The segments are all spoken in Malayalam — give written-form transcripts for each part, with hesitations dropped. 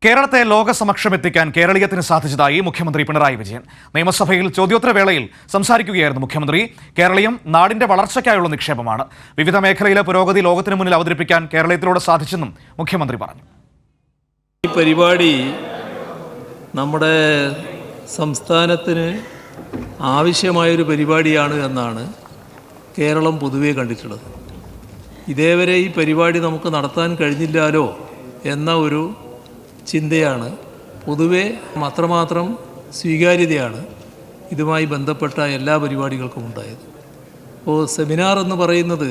കേരളത്തെ ലോകസമക്ഷമെത്തിക്കാൻ കേരളീയത്തിന് സാധിച്ചതായി മുഖ്യമന്ത്രി പിണറായി വിജയൻ. നിയമസഭയിൽ ചോദ്യോത്തരവേളയിൽ സംസാരിക്കുകയായിരുന്നു മുഖ്യമന്ത്രി. കേരളീയം നാടിന്റെ വളർച്ചയ്ക്കായുള്ള നിക്ഷേപമാണ്. വിവിധ മേഖലയിലെ പുരോഗതി ലോകത്തിന് മുന്നിൽ അവതരിപ്പിക്കാൻ കേരളീയത്തിലൂടെ സാധിച്ചെന്നും മുഖ്യമന്ത്രി പറഞ്ഞു. ഈ പരിപാടി നമ്മുടെ സംസ്ഥാനത്തിന് ആവശ്യമായൊരു പരിപാടിയാണ് എന്നാണ് കേരളം പൊതുവെ കണ്ടിട്ടുള്ളത്. ഇതേവരെ ഈ പരിപാടി നമുക്ക് നടത്താൻ കഴിഞ്ഞില്ലാലോ എന്ന ഒരു ചിന്തയാണ് പൊതുവെ, അത്രമാത്രം സ്വീകാര്യതയാണ് ഇതുമായി ബന്ധപ്പെട്ട എല്ലാ പരിപാടികൾക്കും ഉണ്ടായത്. അപ്പോൾ സെമിനാർ എന്ന് പറയുന്നത്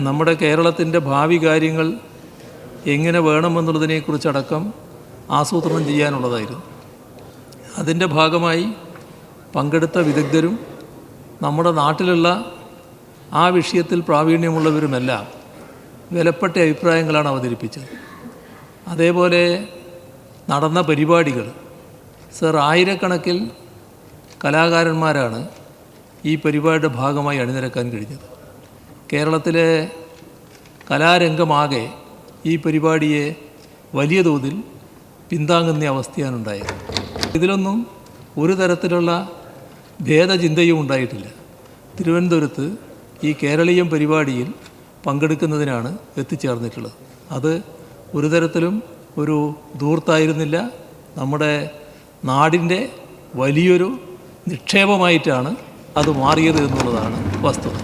നമ്മുടെ കേരളത്തിൻ്റെ ഭാവി കാര്യങ്ങൾ എങ്ങനെ വേണമെന്നുള്ളതിനെക്കുറിച്ചടക്കം ആസൂത്രണം ചെയ്യാനുള്ളതായിരുന്നു. അതിൻ്റെ ഭാഗമായി പങ്കെടുത്ത വിദഗ്ധരും നമ്മുടെ നാട്ടിലുള്ള ആ വിഷയത്തിൽ പ്രാവീണ്യമുള്ളവരുമെല്ലാം വിലപ്പെട്ട അഭിപ്രായങ്ങളാണ് അവതരിപ്പിച്ചത്. അതേപോലെ നടന്ന പരിപാടികൾ ആയിരക്കണക്കിൽ കലാകാരന്മാരാണ് ഈ പരിപാടിയുടെ ഭാഗമായി അണിനിരക്കാൻ കഴിഞ്ഞത്. കേരളത്തിലെ കലാരംഗമാകെ ഈ പരിപാടിയെ വലിയ തോതിൽ പിന്താങ്ങുന്ന അവസ്ഥയാണ് ഉണ്ടായത്. ഇതിലൊന്നും ഒരു തരത്തിലുള്ള ഭേദചിന്തയും ഉണ്ടായിട്ടില്ല. തിരുവനന്തപുരത്ത് ഈ കേരളീയം പരിപാടിയിൽ പങ്കെടുക്കുന്നതിനാണ് എത്തിച്ചേർന്നിട്ടുള്ളത്. അത് ഒരു തരത്തിലും ഒരു ധൂർത്തായിരുന്നില്ല. നമ്മുടെ നാടിൻ്റെ വലിയൊരു നിക്ഷേപമായിട്ടാണ് അത് മാറിയത് എന്നുള്ളതാണ് വസ്തുത.